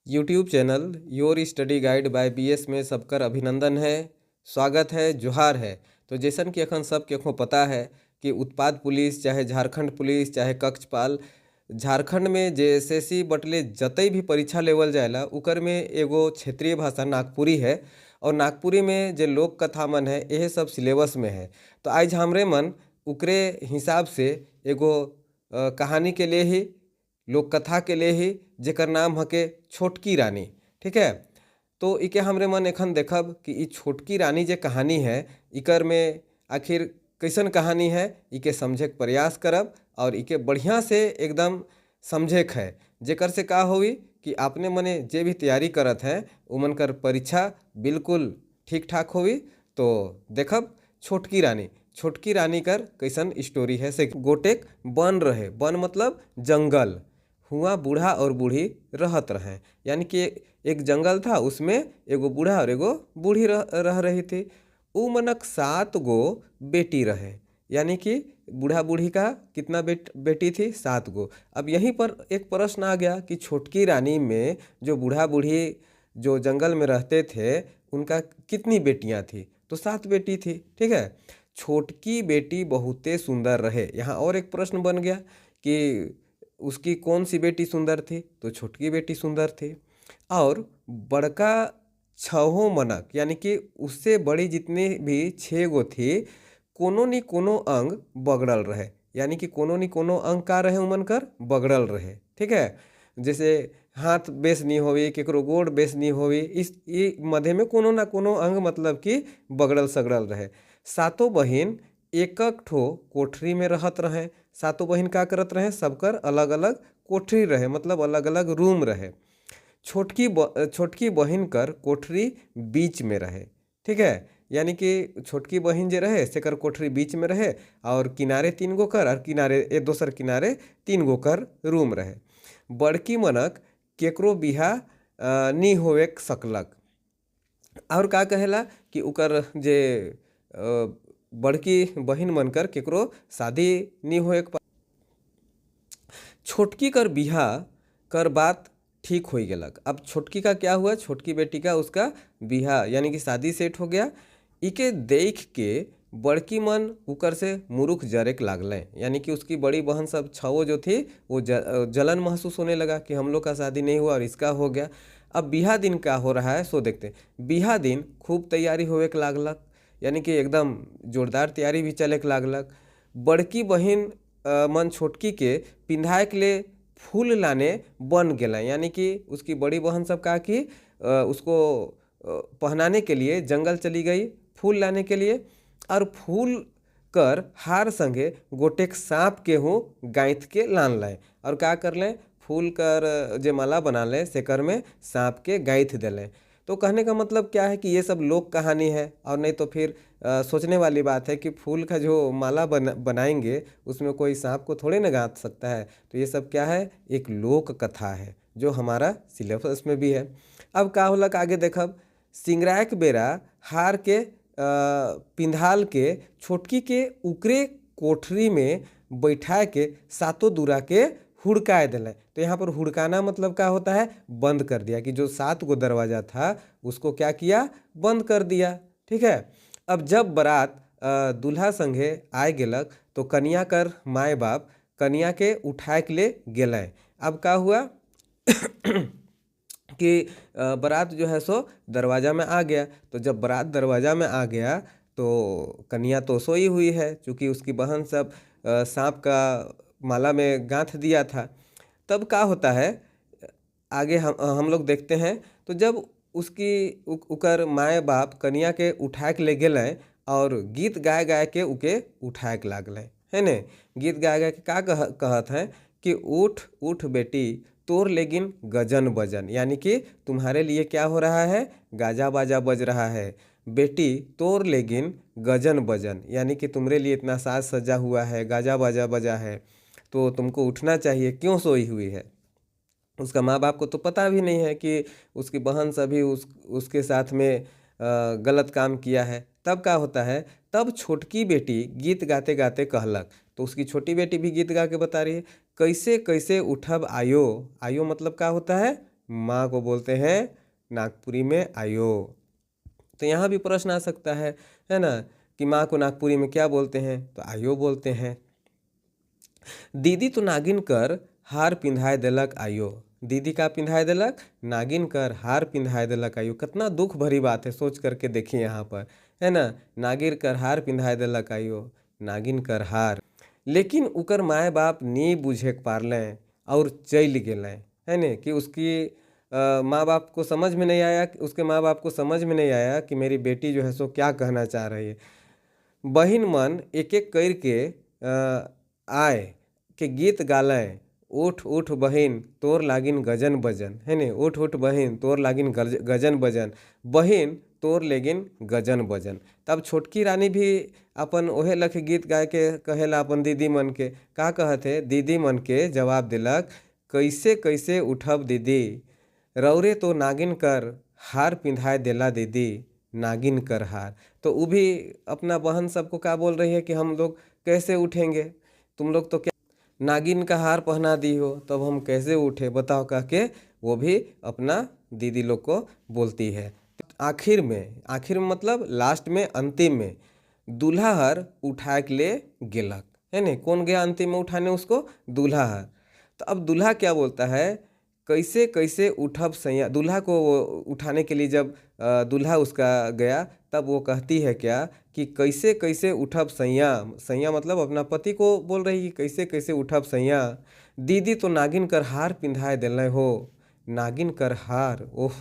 YouTube channel your study guide by BS में सबकर अभिनंदन है, स्वागत है, जोहार है। तो जैसन कि अखन सब केखो पता है कि उत्पाद पुलिस चाहे झारखंड पुलिस चाहे कक्षपाल झारखंड में जेएसएससी बटले जतई भी परीक्षा लेवल जाएला उकर में एगो क्षेत्रीय भाषा नागपुरी है। और नागपुरी में जे लोक कथा मन है यह सब सिलेबस में है। तो आज हमरे मन उकरे हिसाब से एगो कहानी के लिए ही लोक कथा के लिए ही जेकर नाम हके छोटकी रानी। ठीक है, तो इके हमरे मन एखन देखब कि ई छोटकी रानी जे कहानी है इकर में आखिर कैसन कहानी है इके समझे के प्रयास करब और इके बढ़िया से एकदम समझे के है, जेकर से का होई कि आपने मने जे भी तैयारी करत हैं उमन कर परीक्षा बिल्कुल ठीक ठाक होई। तो देखब छोटकी रानी कर कैसन स्टोरी है। से गोटेक बन रहे, बन मतलब जंगल, हुआ बूढ़ा और बूढ़ी रहत रहे, यानी कि एक जंगल था, उसमें एगो बूढ़ा और एगो बूढ़ी रह रही थी। उ मनक 7 गो बेटी रहे, यानी कि बूढ़ा बूढ़ी का कितना बेटी थी? 7 गो। अब यहीं पर एक प्रश्न आ गया कि छोटकी रानी में जो बूढ़ा बूढ़ी जो जंगल में रहते थे उनका कितनी बेटियां थी? तो 7 बेटी थी। ठीक है, छोटकी बेटी बहुते सुंदर रहे। यहाँ और एक प्रश्न बन गया कि उसकी कौन सी बेटी सुंदर थी? तो छोटकी बेटी सुंदर थी। और बड़का 6 मनक, यानी कि उससे बड़ी जितनी भी 6 गो थी, कोनो नि कोनो अंग बगड़ल रहे, यानी कि कोनो नि कोनो अंग का रहे उमन कर बगड़ल रहे। ठीक है, जैसे हाथ बेस नहीं होवी, केकरो गोड़ बेस नहीं होवी, इस ये मध्य में कोनो ना कोनो अंग मतलब कि बगड़ल सगड़ल रहे। 7 बहिन एक ठो कोठरी में रहत रहे। 7 बहिन का करत रहे? सबकर अलग अलग कोठरी रहे, मतलब अलग अलग रूम रहे। छोटकी बहिन कर कोठरी बीच में रहे। ठीक है, यानी कि छोटकी बहिन जे रहे सेकर कोठरी बीच में रहे और किनारे 3 गो कर और किनारे दोसर किनारे 3 गो कर रूम रहे। बड़की मनक केकरो बिहा नी होवे सकलक। और का कहेला कि उकर जे बड़की बहिन मनकर केकरो शादी नी होए। छोटकी कर बिहा कर बात ठीक हो गेलक। अब छोटकी का क्या हुआ? छोटकी बेटी का उसका बिहा यानी कि शादी सेट हो गया। इके देख के बड़की मन उकर से मुरुख जरेक लागले, यानी कि उसकी बड़ी बहन सब 6 जो थी वो जलन महसूस होने लगा कि हम लोग का शादी नहीं हुआ और इसका हो गया। अब बिहा दिन का हो रहा है सो देखते हैं। बिहा दिन खूब तैयारी होवे के लागलक, यानी कि एकदम जोरदार तैयारी भी चले के लागलक। बड़की बहिन मन छोटकी के पिंधाए के लिए फूल लाने बन गए, यानी कि उसकी बड़ी बहन सब का कि उसको पहनाने के लिए जंगल चली गई फूल लाने के लिए। और फूल कर हार संगे गोटेक सांप के हूँ गांथ के लान लाए और का कर लें? फूल कर जे माला बना ले सेकर में सांप के गांथ दे। तो कहने का मतलब क्या है कि ये सब लोक कहानी है, और नहीं तो फिर सोचने वाली बात है कि फूल का जो माला बनाएंगे उसमें कोई सांप को थोड़े ना गांथ सकता है। तो ये सब क्या है? एक लोक कथा है जो हमारा सिलेबस में भी है। अब का होलक आगे देखब। सिंगराय के बेरा हार के पिंधाल के छोटकी के उकरे कोठरी में बैठा के 7 दूरा के हुड़काए दिले। तो यहाँ पर हुड़काना मतलब क्या होता है? बंद कर दिया, कि जो 7 गो दरवाजा था उसको क्या किया? बंद कर दिया। ठीक है, अब जब बारात दूल्हा संगे आए गेलक तो कन्या कर माए बाप कन्या के उठाए के ले गेले। अब का हुआ कि बारात जो है सो दरवाज़ा में आ गया। तो जब बारात दरवाज़ा में आ गया तो कन्या तो सोई हुई है, क्योंकि उसकी बहन सब सांप का माला में गांथ दिया था। तब का होता है आगे हम लोग देखते हैं। तो जब उसकी उकर माए बाप कन्या के उठा के ले गए और गीत गाए गाए के उके उठाए के लागल है ने। गीत गाए गाए के का कहत हैं कि उठ उठ बेटी तोर लेकिन गजन बजन, यानी कि तुम्हारे लिए क्या हो रहा है? गाजा बाजा बज रहा है। बेटी तोर लेकिन गजन बजन, यानी कि तुम्हारे लिए इतना साज सजा हुआ है, गाजा बाजा बजा है, तो तुमको उठना चाहिए, क्यों सोई हुई है? उसका माँ बाप को तो पता भी नहीं है कि उसकी बहन सभी उसके साथ में गलत काम किया है। तब क्या होता है? तब छोटकी बेटी गीत गाते गाते कहलक। तो उसकी छोटी बेटी भी गीत गा के बता रही है, कैसे कैसे उठब आयो। आयो मतलब क्या होता है? माँ को बोलते हैं नागपुरी में आयो। तो यहाँ भी प्रश्न आ सकता है ना, कि माँ को नागपुरी में क्या बोलते हैं, तो आयो बोलते हैं। दीदी तो नागिन कर हार पिंधाए देलक आयो। दीदी का पिंधाए देलक, नागिन कर हार पिंधाए देलक आयो। कितना दुख भरी बात है, सोच करके देखिए यहाँ पर, है ना। नागिन कर हार पिंधाए देलक आयो, नागिन कर हार। लेकिन उकर माए बाप नी बुझे पारलें और चल गेलें, है ने, कि उसकी माँ बाप को समझ में नहीं आया, उसके माँ बाप को समझ में नहीं आया कि मेरी बेटी जो है सो क्या कहना चाह रही है। बहिन मन एक एक करके आए के गीत गालें, उठ उठ बहिन तोर लागिन गजन बजन, है ने, उठ उठ बहिन तोर लागिन गजन बजन, बहिन तोर लेगिन गजन बजन। तब छोटकी रानी भी अपन ओहे लखे गीत गाय के कहेला अपन दीदी मन के, का कहते, दीदी मन के जवाब दिलक, कैसे कैसे उठब दीदी, रौरे तो नागिन कर हार पिंधाए देला दीदी, नागिन कर हार। तो वो भी अपना बहन सबको क्या बोल रही है कि हम लोग कैसे उठेंगे, तुम लोग तो क्या नागिन का हार पहना दी हो, तब हम कैसे उठे बताओ, कह के वो भी अपना दीदी लोग को बोलती है। आखिर में मतलब लास्ट में, अंतिम में दूल्हा हर उठा के ले गेलक, है ने। कौन गया अंतिम में उठाने उसको, दूल्हा हर। तो अब दूल्हा क्या बोलता है, कैसे कैसे उठब सैया। दूल्हा को वो उठाने के लिए जब दूल्हा उसका गया, तब वो कहती है क्या, कि कैसे कैसे उठब सैया। सैया मतलब अपना पति को बोल रही है, कैसे कैसे उठब सैया, दीदी तो नागिन कर हार पिंधाए दिले हो, नागिन कर हार। ओह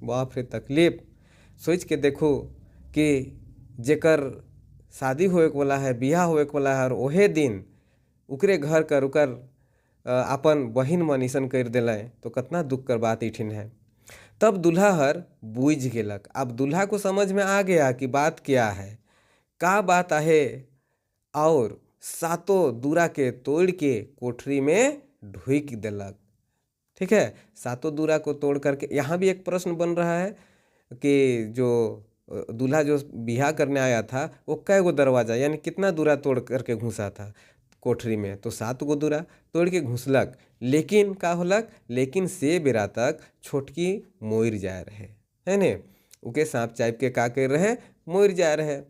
बाप रे, तकलीफ। सोच के देखो कि जेकर शादी होए के वाला है, बियाह होए के वाला है, और ओहे दिन उकरे घर कर उकर अपन बहिन मन ईसन कर दिले, तो कितना दुख कर बात इठिन है। तब दूल्हा हर बूझ गेलक। अब दूल्हा को समझ में आ गया कि बात क्या है, का बात आहे, और सातों दूरा के तोड़ के कोठरी में ढुक दिलक। ठीक है, सातों दूरा को तोड़ करके। यहाँ भी एक प्रश्न बन रहा है कि जो दूल्हा जो बियाह करने आया था, वो कै गो दरवाजा यानी कितना दूरा तोड़ करके घुसा था कोठरी में, तो 7 गो दूरा तोड़ के घुसलक। लेकिन का होलक, लेकिन से बेरा तक छोटकी मोर जाए रहे, है ने, उके सांप चाप के का कर रहे, मोर जाए रहे।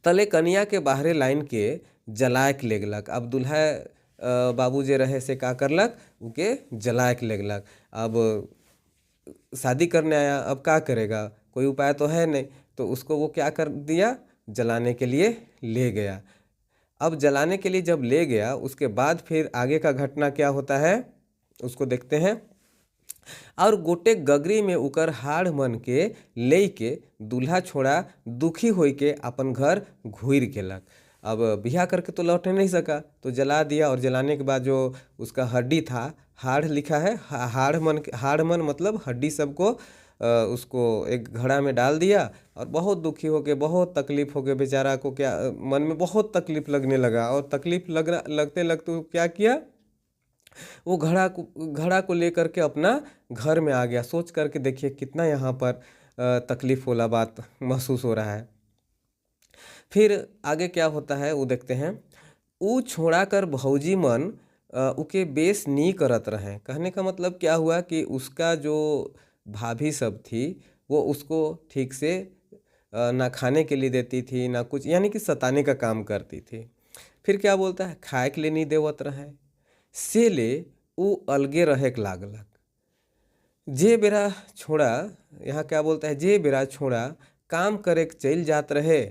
तले कनिया के बाहरे लाइन के जलाए के लेगलक। अब दूल्हा बाबू जे रहे से का करलक, उके जलाए के लेगलक। अब शादी करने आया, अब क्या करेगा, कोई उपाय तो है नहीं, तो उसको वो क्या कर दिया, जलाने के लिए ले गया। अब जलाने के लिए जब ले गया, उसके बाद फिर आगे का घटना क्या होता है उसको देखते हैं। और गोटे गगरी में उकर हाड़ मन के ले के दूल्हा छोड़ा दुखी हो के अपन घर घूर गेलक। अब बियाह करके तो लौट नहीं सका, तो जला दिया। और जलाने के बाद जो उसका हड्डी था, हाड़ लिखा है, हाड़ मन मतलब हड्डी सबको उसको एक घड़ा में डाल दिया। और बहुत दुखी हो गए, बहुत तकलीफ हो गए बेचारा को, क्या मन में बहुत तकलीफ लगने लगा। और तकलीफ लगते लगते वो क्या किया, वो घड़ा को लेकर के अपना घर में आ गया। सोच करके देखिए कितना यहाँ पर तकलीफ वाला बात महसूस हो रहा है। फिर आगे क्या होता है वो देखते हैं। ऊ छोड़ा कर भौजी मन उके बेस नी करत रहे। कहने का मतलब क्या हुआ कि उसका जो भाभी सब थी, वो उसको ठीक से ना खाने के लिए देती थी ना कुछ, यानी कि सताने का काम करती थी। फिर क्या बोलता है, खाए के लिए नहीं देवत रहे, से ले ऊ अलगे रहे के लागलक। जे बेरा छोड़ा, यहाँ क्या बोलता है, जे बेरा छोड़ा काम करे चल जात रहे,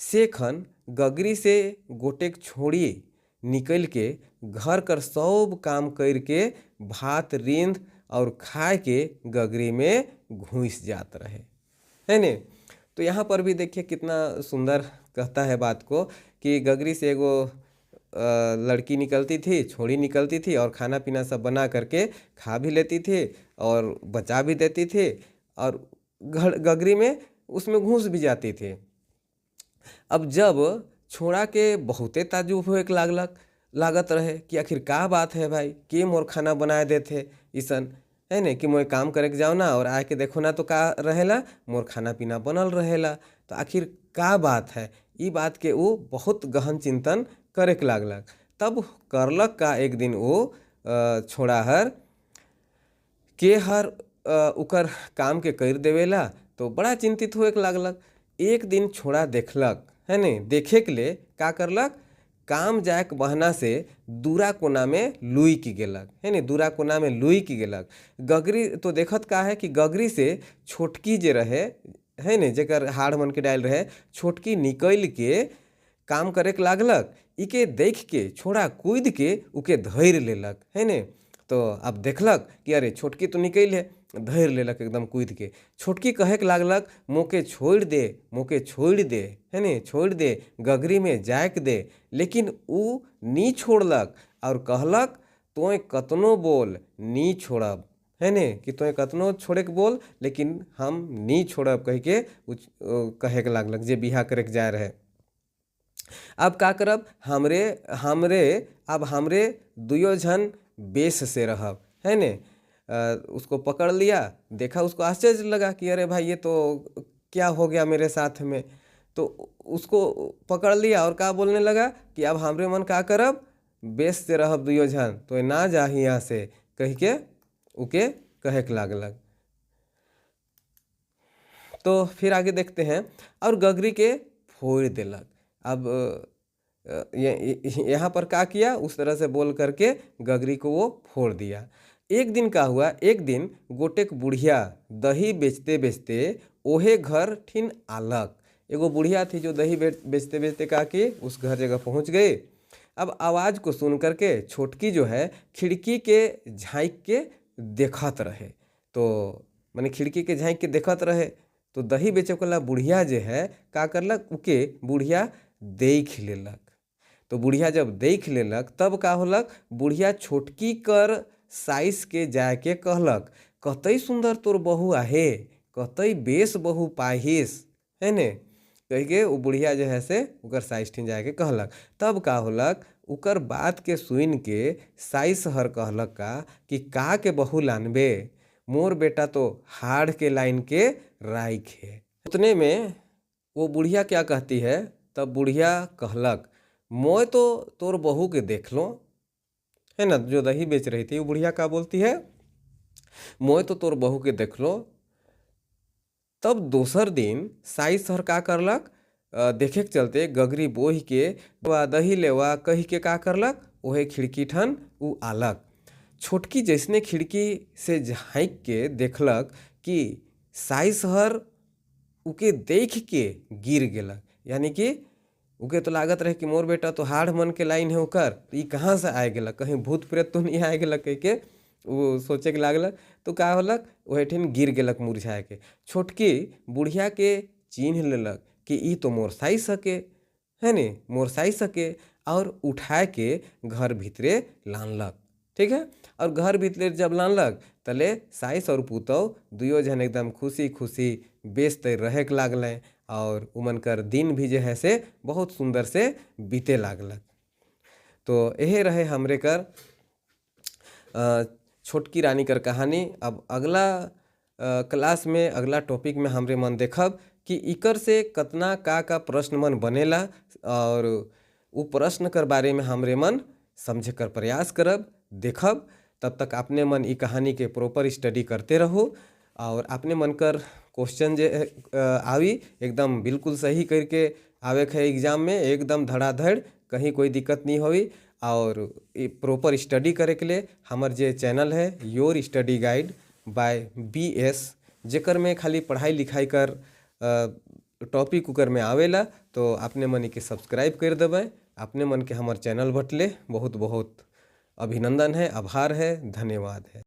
से खन गगरी से गोटेक छोड़ी निकल के घर कर सब काम करके भात रींद और खाए के गगरी में घुस जात रहे, है ने। तो यहाँ पर भी देखिए कितना सुंदर कहता है बात को, कि गगरी से एगो लड़की निकलती थी, छोड़ी निकलती थी, और खाना पीना सब बना करके खा भी लेती थी और बचा भी देती थी, और गगरी में उसमें घुस भी जाती थी। अब जब छोड़ा के बहुते ताजुब होए के लागत रहे कि आखिर का बात है भाई, के मोर खाना बनाए देते ईसन, है ने, कि मोर काम करे के जाओ ना और आके देखो ना तो का रहेला, मोर खाना पीना बनल रहेला, तो आखिर का बात है। ई बात के वो बहुत गहन चिंतन करे के लागलक। तब करलक का, एक दिन वो छोड़ा हर के हर उकर काम के कर देवेला तो बड़ा चिंतित होए लागलक। एक दिन छोड़ा देखलक है ने, देखे के लिए का करलक, काम जाए के बहाना से दूरा कोना में लुई की गेलक है ने, दूरा कोना में लुई की गेलक। गगरी तो देखत का है कि गगरी से छोटकी जे रहे है ने, जेकर हाड़ मन के डायल रहे, छोटकी निकल के काम करे के लागलक। इके देख के छोड़ा कूद के उके धैर लेलक है ने। तो अब देखलक कि अरे छोटकी तो निकल है, धैर लेलक एकदम कूद के। छोटकी कहे के लागलक मोके छोड़ दे, मोके छोड़ दे है ने, छोड़ दे, गगरी में जाए के दे। लेकिन ऊ नी छोड़लक और कहलक तोय कतनो बोल नी छोड़ब है ने, कि तोय कतनो छोड़े के बोल लेकिन हम नी छोड़ब कह के कहे के लागलक जे बिहा करे के जाए रहे। अब का करब, हमरे हमरे अब हमरे दुयो झन बेस से रहब है ने। उसको पकड़ लिया, देखा, उसको आश्चर्य लगा कि अरे भाई ये तो क्या हो गया मेरे साथ में। तो उसको पकड़ लिया और का बोलने लगा कि अब हमरे मन का करब, बेस से रहब दुयो झन, तो ना जा यहाँ से कह के उके कहे के लागलक। तो फिर आगे देखते हैं, और गगरी के फोड़ देलक। अब यहाँ पर क्या किया, उस तरह से बोल करके गगरी को वो फोड़ दिया। एक दिन का हुआ, एक दिन गोटेक बुढ़िया दही बेचते बेचते ओहे घर ठिन आलक। एगो बुढ़िया थी जो दही बेचते बेचते का कि उस घर जगह पहुँच गए। अब आवाज़ को सुन करके छोटकी जो है खिड़की के झाँक के देखत रहे। तो माने खिड़की के झाँक के देखत रहे, तो दही बेचे वाला बुढ़िया जे है का करलक, उके बुढ़िया देख लेलक। तो बुढ़िया जब देख लेलक तब का होलक, बुढ़िया छोटकी कर साइस के जाके कहलक कतई सुंदर तोर बहू आहे, कतई बेस बहू पाहिस है ने, कह के वो बुढ़िया जो है से उकर साइस ठिन जाके कहलक। तब का होलक, उकर बात के सुन के साइस हर कहलक कि का के बहू लानबे, मोर बेटा तो हाड़ के लाइन के राइख है। उतने में वो बुढ़िया क्या कहती है, तब बुढ़िया कहलक मैं तो तोर बहू के देख लो है ना। जो दही बेच रही थी वो बुढ़िया का बोलती है, मैं तो तोर बहू के देख लो। तब दोसर दिन साइस हर का करलक, देखे के चलते गगरी बोह के दही लेवा कही के का करलक, वही खिड़की ठन उ आलक। छोटकी जैसने खिड़की से झाँक के देखलक कि साइस हर उके देख के गिर गेलक। यानी कि उके तो लागत रहे कि मोर बेटा तो हाड़ मन के लाइन है ओकर, तो ये कहाँ से आए गेलक, कहीं भूत प्रेत तो नहीं आए गेलक कह के वो सोचे के लागलक। तो का होलक, वही ठिन गिर गेलक मुरझाए के। छोटकी बुढ़िया के चिन्ह लेलक कि ई तो मोर साइस सके है ने, मोर साइस सके, और उठाए के घर भीतरे लानलक। ठीक है, और घर भीतरे जब लानलक तले साइस और पुतौ दुयो जन एकदम खुशी खुशी बेचते रहे के लागलें, और उमन कर दिन भी जो है से बहुत सुंदर से बीते लागलक। तो यही रहे हमरे कर छोटकी रानी कर कहानी। अब अगला क्लास में, अगला टॉपिक में हमरे मन देखब कि इकर से कतना का प्रश्न मन बनेला, और वो प्रश्न कर बारे में हमरे मन समझे कर प्रयास करब, देखब। तब तक अपने मन ई कहानी के प्रॉपर स्टडी करते रहो, और अपने मन कर क्वेश्चन जे आवी एकदम बिल्कुल सही करके आवे है एग्जाम में, एकदम धड़ाधड़, कहीं कोई दिक्कत नहीं होई। और प्रॉपर स्टडी करे के लिए हमार जे चैनल है your study guide by BS, जेकर में खाली पढ़ाई लिखाई कर टॉपिक उकर में आवेला, तो अपने मन के सब्सक्राइब कर देवे। अपने मन के हमार चैनल बटले बहुत बहुत अभिनंदन है, आभार है, धन्यवाद है।